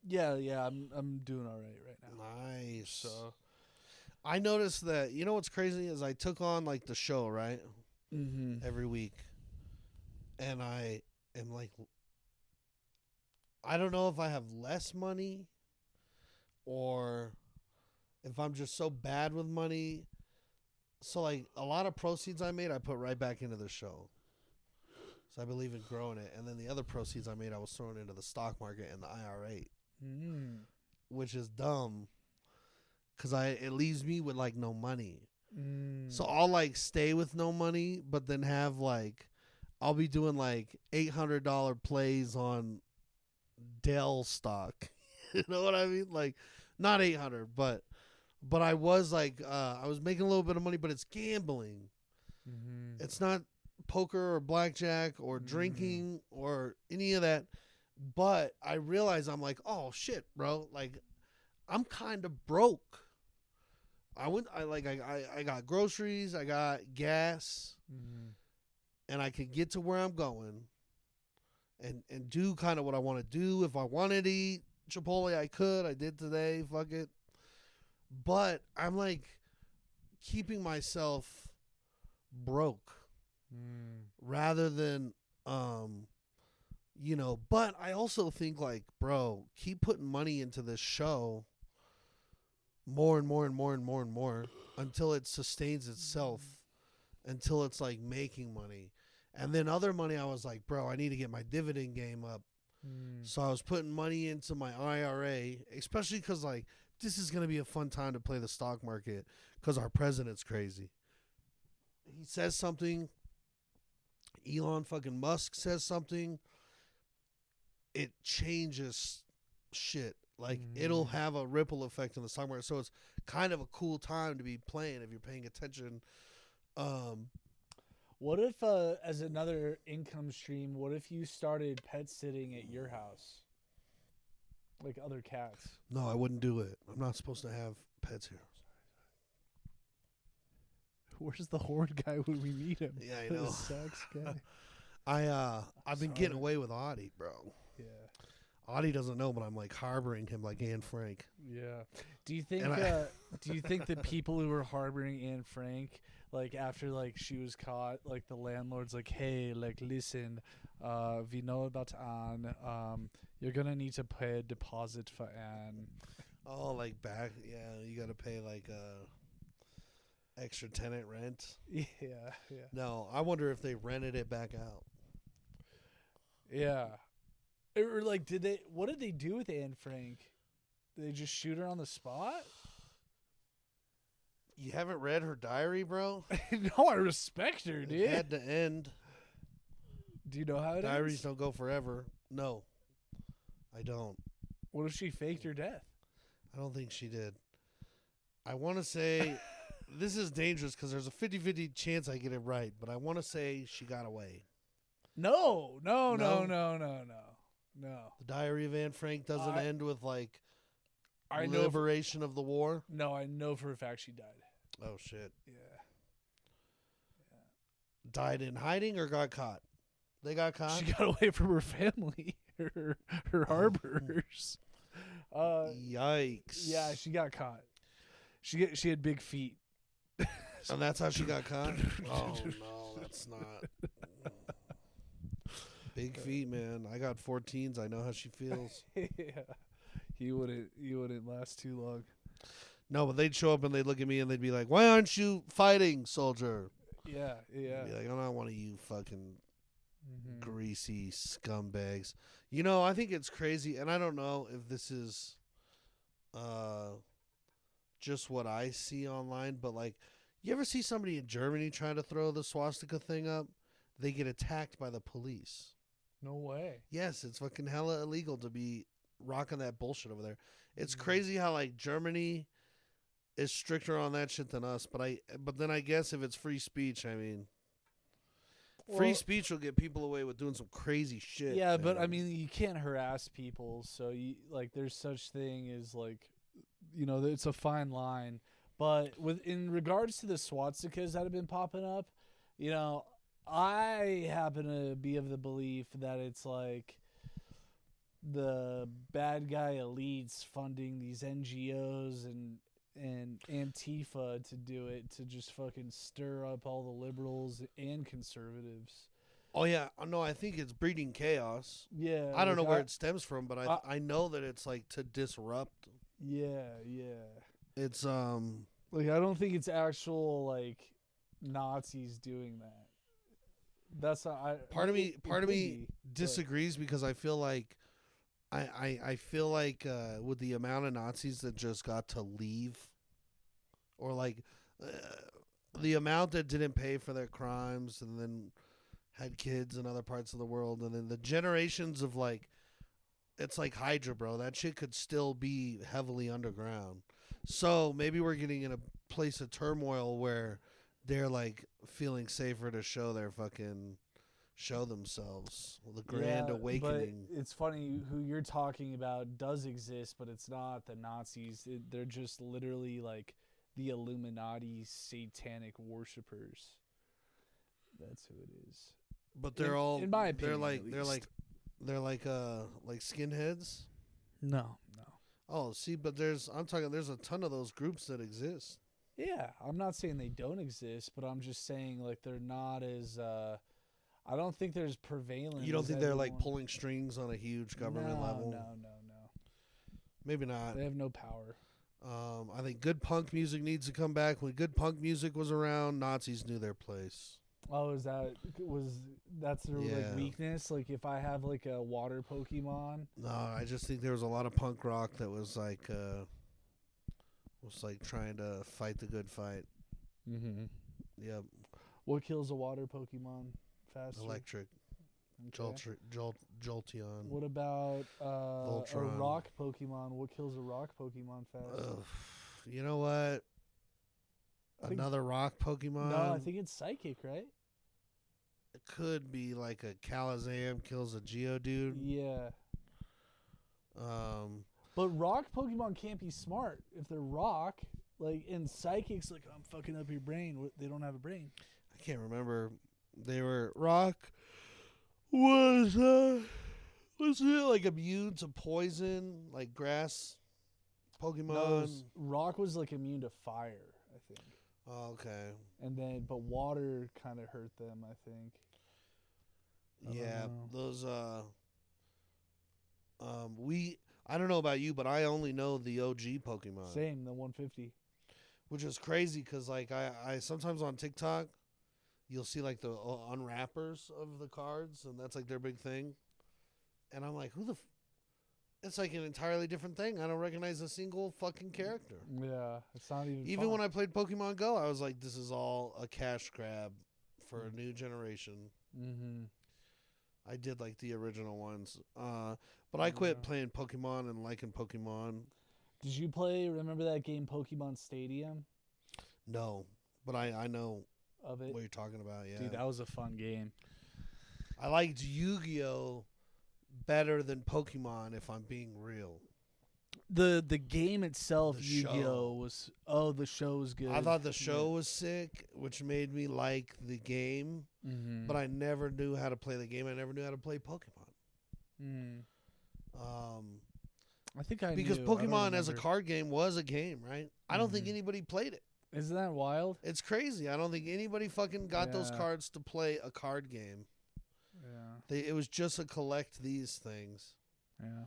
Yeah. I'm doing all right now. Nice. So I noticed that, what's crazy is I took on like the show, right? Every week. And I am like, I don't know if I have less money or if I'm just so bad with money. So like a lot of proceeds I made, I put right back into the show. So I believe in growing it. And then the other proceeds I made, I was throwing into the stock market and the IRA, which is dumb because it leaves me with like no money. So I'll like stay with no money, but then have like, I'll be doing like $800 plays on Dell stock. You know what I mean? Like, not 800, but I was like, I was making a little bit of money, but it's gambling. It's not poker or blackjack or drinking or any of that. But I realize I'm like, oh shit, bro. Like, I'm kind of broke. I got groceries, I got gas, and I could get to where I'm going and do kind of what I want to do. If I wanted to eat Chipotle, I could. I did today. Fuck it. But I'm like keeping myself broke rather than, but I also think like, bro, keep putting money into this show more and more and more and more and more until it sustains itself, until it's like making money. And then other money, I was like, bro, I need to get my dividend game up. So I was putting money into my IRA, especially because like this is going to be a fun time to play the stock market because our president's crazy. He says something, Elon fucking Musk says something, it changes shit. Like, it'll have a ripple effect in the stock market. So it's kind of a cool time to be playing if you're paying attention. What if, as another income stream, what if you started pet sitting at your house? Like other cats? No, I wouldn't do it. I'm not supposed to have pets here. Where's the horde guy when we meet him? Yeah, I know. The sex guy. I've been getting away with Audie, bro. Yeah. Audie doesn't know, but I'm like harboring him like Anne Frank. Yeah. Do you think the people who were harboring Anne Frank, like after like she was caught, like the landlord's like, hey, like listen, we know about Anne. You're gonna need to pay a deposit for Anne. Oh, like back, yeah, you gotta pay like extra tenant rent. Yeah. No, I wonder if they rented it back out. Yeah. Or like, what did they do with Anne Frank? Did they just shoot her on the spot? You haven't read her diary, bro? No, I respect her, dude. It had to end. Do you know how it Diaries ends? don't go forever. No, I don't. What if she faked her death? I don't think she did. I want to say this is dangerous because there's a 50-50 chance I get it right, but I want to say she got away. No. The Diary of Anne Frank doesn't end with like liberation of the war. No, I know for a fact she died. Oh shit! Yeah. Died in hiding or got caught? They got caught. She got away from her family, her harborers. Yikes! Yeah, she got caught. She had big feet. And that's how she got caught. Oh no, that's not. Big feet, man. I got 14s. I know how she feels. Yeah, you wouldn't last too long. No, but they'd show up and they'd look at me and they'd be like, "Why aren't you fighting, soldier?" Yeah. I'd be like, "I'm not one of you fucking greasy scumbags." You know, I think it's crazy, and I don't know if this is just what I see online, but like, you ever see somebody in Germany trying to throw the swastika thing up? They get attacked by the police. No way. Yes, it's fucking hella illegal to be rocking that bullshit over there. It's crazy how like Germany is stricter on that shit than us, but then I guess if it's free speech, I mean, free speech will get people away with doing some crazy shit. Yeah, man. But I mean, you can't harass people, so you like there's such thing as like, it's a fine line. But in regards to the swastikas that have been popping up, I happen to be of the belief that it's like the bad guy elites funding these NGOs and Antifa to do it, to just fucking stir up all the liberals and conservatives. Oh yeah, no, I think it's breeding chaos. Yeah, I don't know where it stems from, but I know that it's like to disrupt. Yeah. It's like I don't think it's actual like Nazis doing that. That's I. Part of me, it could be, but- disagrees because I feel like, I feel like with the amount of Nazis that just got to leave, or like the amount that didn't pay for their crimes and then had kids in other parts of the world, and then the generations of like, it's like Hydra, bro. That shit could still be heavily underground. So maybe we're getting in a place of turmoil where they're like feeling safer to show themselves. The Grand Yeah, Awakening. But it's funny who you're talking about does exist, but it's not the Nazis. They're just literally like the Illuminati satanic worshippers. That's who it is. But they're all, in my opinion, they're like skinheads. No. Oh, see, but there's a ton of those groups that exist. Yeah, I'm not saying they don't exist, but I'm just saying like they're not as. I don't think they're as prevalent. You don't as think they're like everyone. pulling strings on a huge government level? No. Maybe not. They have no power. I think good punk music needs to come back. When good punk music was around, Nazis knew their place. Oh, that's their Yeah. like weakness? Like if I have like a water Pokemon. No, I just think there was a lot of punk rock that was like trying to fight the good fight. Mm-hmm. Yep, What kills a water Pokemon faster? electric, Okay. Jolteon. What about a Voltron. rock Pokemon? What kills a rock Pokemon faster? Ugh. You know what? I think- Another rock Pokemon. No, I think it's Psychic, right? It could be like a Calazam kills a Geodude. Yeah. Um, But rock Pokemon can't be smart if they're rock. Like, and Psychic's like, I'm fucking up your brain. They don't have a brain. I can't remember. They were rock. Was it like immune to poison, like grass Pokemon? No, rock was like immune to fire, I think. Oh, okay. And then, but water kind of hurt them, I think. I don't Yeah, know. those I don't know about you, but I only know the OG Pokemon. Same, the 150. Which is crazy because like I sometimes on TikTok you'll see like the unwrappers of the cards, and that's like their big thing, and I'm like, it's like an entirely different thing. I don't recognize a single fucking character. Yeah, it's not Even fun. when I played Pokemon Go, I was like, this is all a cash grab for a new generation. Mm-hmm. I did like the original ones, but I quit playing Pokemon and liking Pokemon. Did you remember that game Pokemon Stadium No, but I know of it? what you're talking about. Yeah, Dude, that was a fun game. I liked Yu-Gi-Oh better than Pokemon, if I'm being real. The game itself, The Yu-Gi-Oh, show. was the show was good. I thought the show was sick, which made me like the game, Mm-hmm. but I never knew how to play the game. I never knew how to play Pokemon. I think I Because knew. I don't Pokemon as a remember. card game was a game, right? I don't think Mhm. anybody played it. Isn't that wild? It's crazy. I don't think anybody fucking got those Yeah. cards to play a card game. Yeah. It was just a collect these things. Yeah.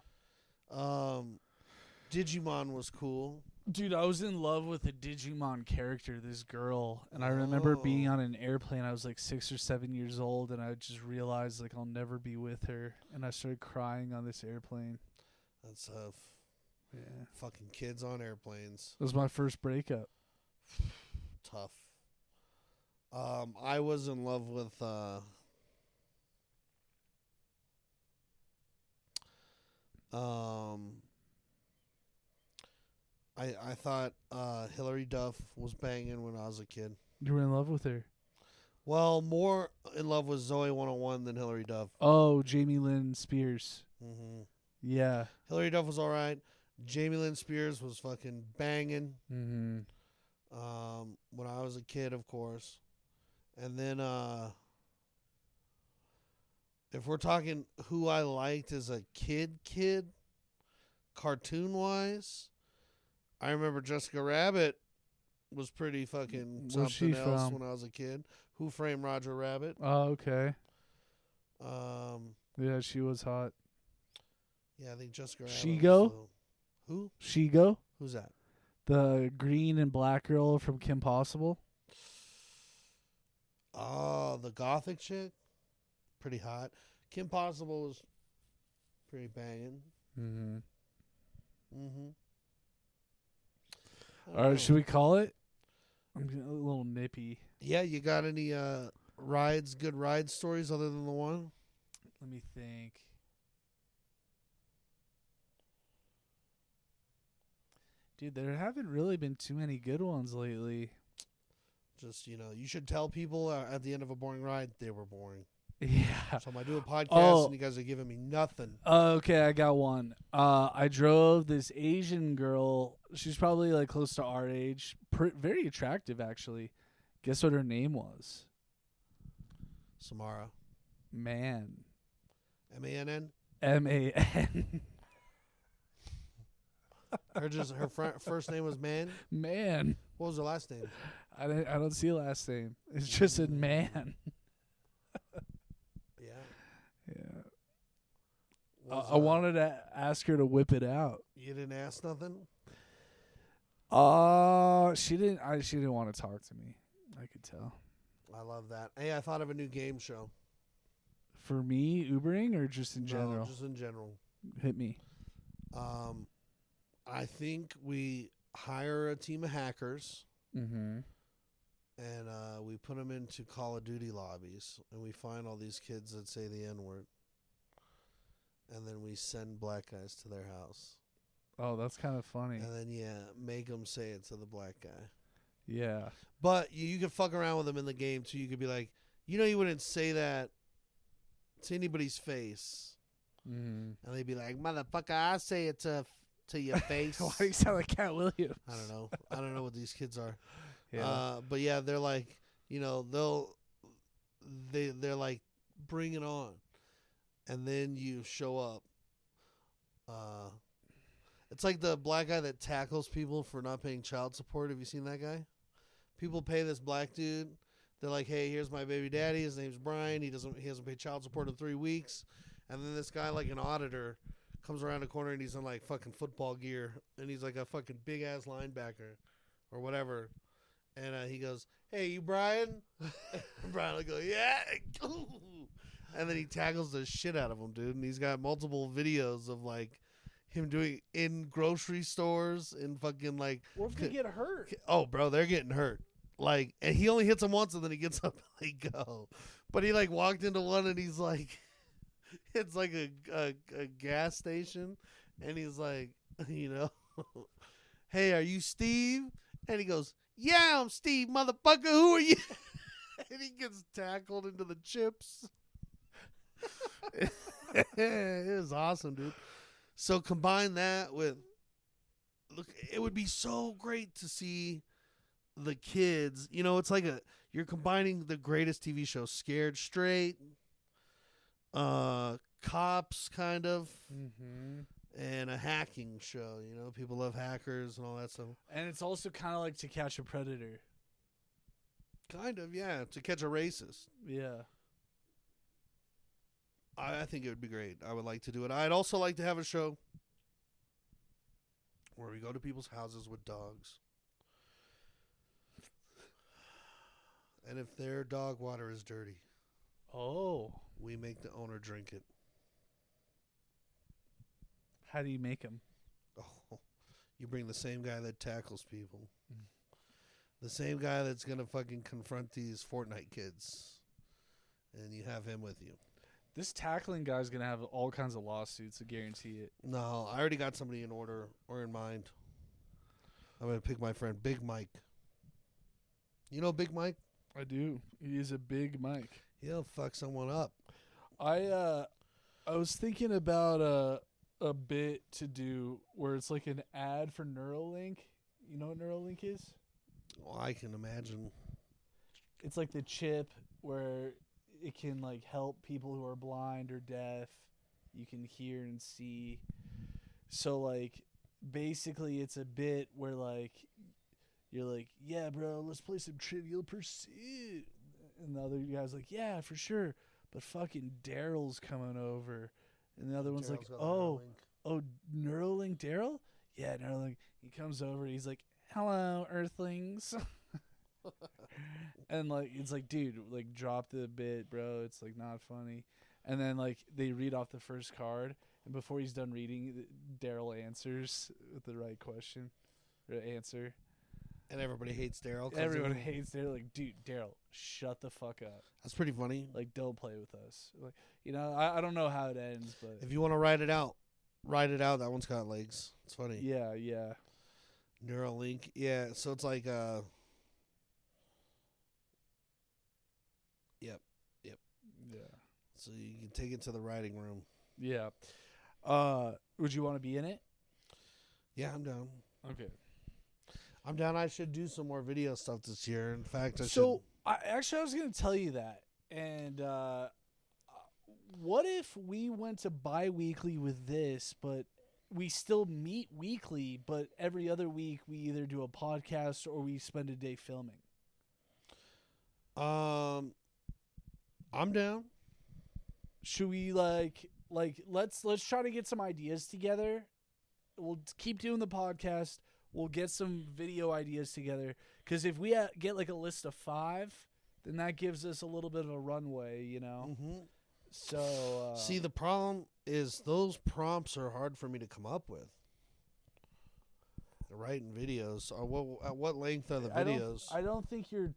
Digimon was cool. Dude, I was in love with a Digimon character, this girl, and I remember being Oh. on an airplane. I was like 6 or 7 years old, and I just realized like I'll never be with her, and I started crying on this airplane. That's Yeah, fucking kids on airplanes. it was my first breakup. Tough. I was in love with I thought Hillary Duff was banging when I was a kid. You were in love with her. Well, more in love with Zoe 101 than Hillary Duff. Oh, Jamie Lynn Spears. hmm Yeah. Hillary Duff was all right. Jamie Lynn Spears was fucking banging. Mm-hmm. When I was a kid, of course. And then if we're talking who I liked as a kid, cartoon wise, I remember Jessica Rabbit was pretty fucking Where's she something else from? when I was a kid. Who Framed Roger Rabbit? Oh, okay. Yeah, Yeah, she was hot. I think Jessica Rabbit. Shigo? was the- Who? Shigo, Who's that? the green and black girl from Kim Possible. Oh, the gothic chick? pretty hot. Kim Possible was pretty banging. Mm-hmm. Mm-hmm. All right, should we call it? I'm getting a little nippy. Yeah, you got any good ride stories other than the one? Let me think. Dude, there haven't really been too many good ones lately. Just, you should tell people at the end of a boring ride they were boring. Yeah. So I do a podcast Oh. and you guys are giving me nothing. Okay, I got one. I drove this Asian girl. She's probably like close to our age. Very attractive, actually. Guess what her name was? Samara. Man. MANN? MAN. Her first name was Man. Man. What was her last name? I don't see a last name. It's just a man. Yeah. Yeah. I wanted to ask her to whip it out. You didn't ask nothing? She didn't. She didn't want to talk to me. I could tell. I love that. Hey, I thought of a new game show. For me, Ubering or just in general? No, just in general. Hit me. I think we hire a team of hackers Mm-hmm. and we put them into Call of Duty lobbies and we find all these kids that say the N-word. And then we send black guys to their house. Oh, that's kind of funny. And then, make them say it to the black guy. Yeah. But you can fuck around with them in the game, too. You could be like, you wouldn't say that to anybody's face. Mm-hmm. And they'd be like, motherfucker, I say it to your face. Why do you sound like Cat Williams? I don't know. I don't know what these kids are. Yeah. But yeah, they're like, they're like, bring it on. And then you show up. It's like the black guy that tackles people for not paying child support. Have you seen that guy? People pay this black dude. They're like, hey, here's my baby daddy. His name's Brian. He hasn't paid child support in 3 weeks. And then this guy, like an auditor, comes around the corner and he's in like fucking football gear. And he's like a fucking big ass linebacker or whatever. And he goes, hey, you Brian? Brian will go, yeah. And then he tackles the shit out of him, dude. And he's got multiple videos of like him doing in grocery stores and fucking like. Or if they get hurt. Oh, bro, they're getting hurt. Like, and he only hits them once and then he gets up and they go. But he like walked into one and he's like, it's like a gas station. And he's like, hey, are you Steve? And he goes, yeah, I'm Steve, motherfucker. Who are you? And he gets tackled into the chips. It was awesome, dude. So combine that with, look, it would be so great to see the kids. It's like you're combining the greatest TV show, Scared Straight, Cops, kind of, and a hacking show. People love hackers and all that stuff. And it's also kind of like To Catch a Predator. Kind of, yeah, to catch a racist. Yeah. I think it would be great. I would like to do it. I'd also like to have a show where we go to people's houses with dogs. And if their dog water is dirty, we make the owner drink it. How do you make them? Oh, you bring the same guy that tackles people. The same guy that's going to fucking confront these Fortnite kids. And you have him with you. This tackling guy's going to have all kinds of lawsuits, I guarantee it. No, I already got somebody in order or in mind. I'm going to pick my friend, Big Mike. You know Big Mike? I do. He is a big Mike. He'll fuck someone up. I was thinking about a bit to do where it's like an ad for Neuralink. You know what Neuralink is? Well, I can imagine. It's like the chip where it can like help people who are blind or deaf. You can hear and see. So like basically it's a bit where like you're like, yeah, bro, let's play some Trivial Pursuit. And the other guy's like, yeah, for sure. But fucking Daryl's coming over. And the other one's like, oh, Neuralink Daryl? Yeah, Neuralink. He comes over. He's like, hello, Earthlings. And like it's like, dude, like drop the bit, bro. It's like not funny. And then like they read off the first card, and before he's done reading, Daryl answers with the right question or answer. And everybody hates Daryl. Everyone hates Daryl. Like, dude, Daryl, shut the fuck up. That's pretty funny. Like, don't play with us. Like, I don't know how it ends, but If you want to write it out. That one's got legs. It's funny. yeah. Neuralink. Yeah, so it's like Yep. Yeah. So you can take it to the writing room. Yeah. Would you want to be in it? Yeah, I'm down. Okay. I'm down. I should do some more video stuff this year. In fact, I I was going to tell you that. And what if we went to bi-weekly with this, but we still meet weekly, but every other week we either do a podcast or we spend a day filming? I'm down. Should we like let's try to get some ideas together. We'll keep doing the podcast. We'll get some video ideas together, because if we get like a list of 5, then that gives us a little bit of a runway, you know. Mm-hmm. So See, the problem is those prompts are hard for me to come up with. Writing videos. At what length are the videos? I don't think you're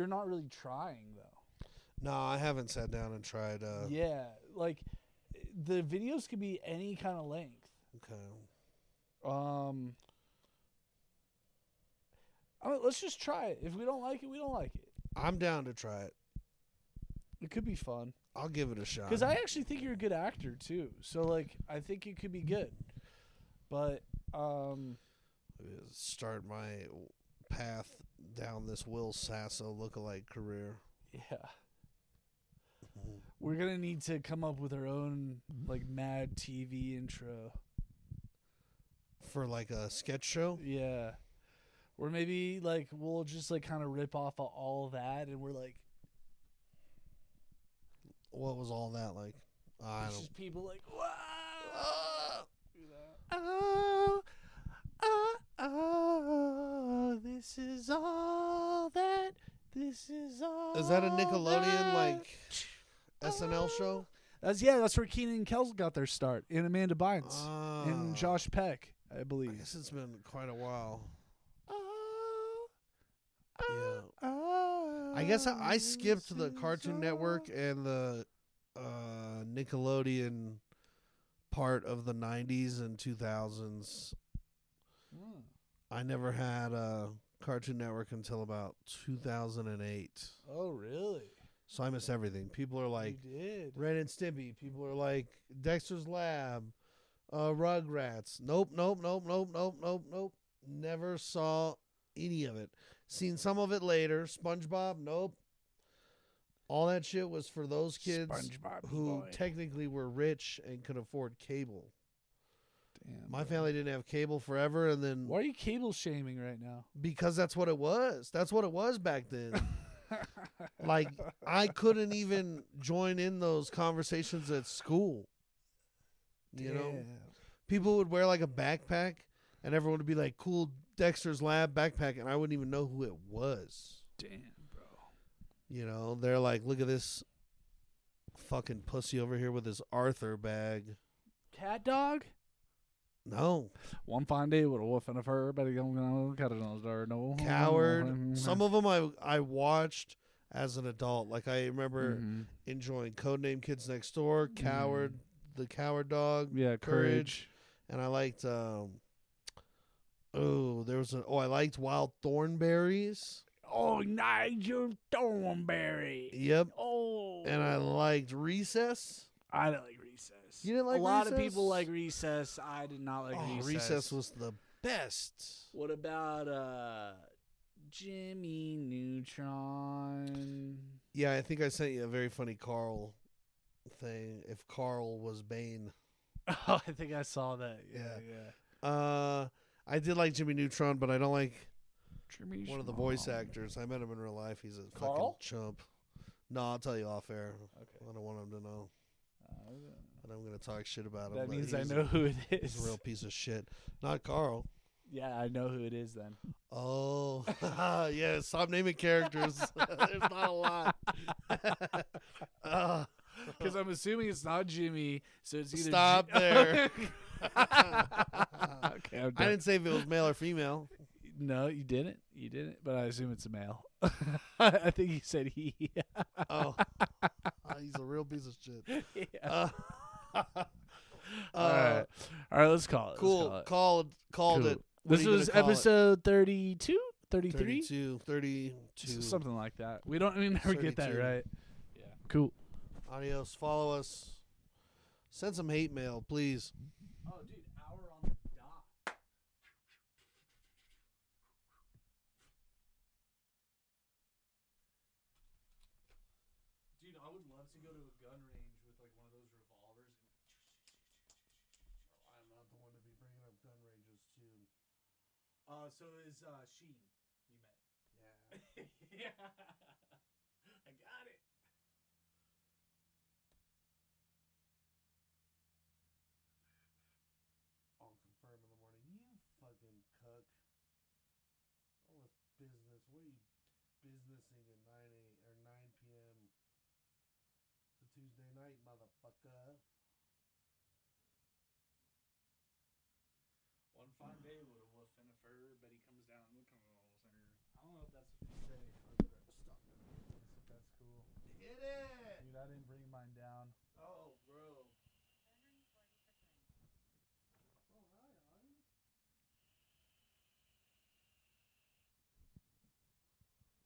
not really trying though. No, I haven't sat down and tried. Yeah, like the videos could be any kind of length. Okay. Let's just try it. If we don't like it, we don't like it. I'm down to try it. It could be fun. I'll give it a shot. Because I actually think you're a good actor too. So like, I think it could be good. But start my path down this Will Sasso lookalike career. Yeah. We're gonna need to come up with our own like Mad TV intro. For like a sketch show? Yeah. Or maybe like we'll just like kind of rip off of all of that, and we're like, what was all that like? it's just people like, wow. Oh, this is all that. This is all. Is that a Nickelodeon that. like SNL show? That's where Keenan and Kel got their start, and Amanda Bynes and Ah. Josh Peck, I I believe. guess it's been quite a while. Yeah. I guess I skipped the Cartoon Network and the Nickelodeon part of the 90s and 2000s. I never had a Cartoon Network until about 2008. Oh, really? So I miss everything. People are like You did. Ren and Stimpy. People are like Dexter's Lab, Rugrats. Nope. Never saw any of it. Seen some of it later. SpongeBob. Nope. All that shit was for those kids SpongeBob who boy. technically were rich and could afford cable. Damn, My bro. family didn't have cable forever, and then Why are you cable shaming right now? because that's what it was. That's what it was back then. Like, I couldn't even join in those conversations at school. You know? Damn. People would wear like a backpack, and everyone would be like, cool Dexter's Lab backpack, and I wouldn't even know who it was. Damn, bro. You know? They're like, look at this fucking pussy over here with his Arthur bag. Cat dog? No. One fine day with a wolf and a fur, but gonna cut it on his door. No. Coward. Some of them I watched as an adult. Like, I remember Mhm. enjoying Codename Kids Next Door, Coward, the Coward Dog, Yeah, courage. and I liked I liked Wild Thornberries. Oh, Nigel Thornberry. Yep. Oh. And I liked Recess. I didn't like Recess. You didn't like A lot of Recess? people like Recess. I did not like Recess. Recess was the best. What about Jimmy Neutron? Yeah, I think I sent you a very funny Carl thing. If Carl was Bane. Oh, I think I saw that. Yeah. Yeah. I did like Jimmy Neutron, but I don't like Jimmy one of the voice actors. I met him in real life. He's a Carl? fucking chump. No, I'll tell you off air. Okay. I don't want him to know. And I'm going to talk shit about him. That but means I he's know who it He's is. a real piece of shit. Not Carl. Yeah, I know who it is then. Oh, yeah. Stop naming characters. There's not a lot. Because I'm assuming it's not Jimmy, so it's either Stop there. Okay, I'm I done. didn't say if it was male or female. No, you didn't. You didn't. But I assume it's a male. I think you said he. Oh, he's a real piece of shit. Yeah. All right. Let's call it. Cool. Let's call it. Called Cool. it. What This are you was gonna call it? episode 32, 33, 32. something like that. We never get that 32. right. Yeah. Cool. Adios. Follow us. Send some hate mail, please. Oh, dude, hour on the dot. Dude, I would love to go to a gun range with like one of those revolvers. I'm not the one to be bringing up gun ranges too. So is Sheen you met? Yeah. Yeah. I got it. I'll confirm in the morning. You fucking cuck. All this business. What are you businessing at 9 p.m.? It's a Tuesday night, motherfucker. One fine day we'll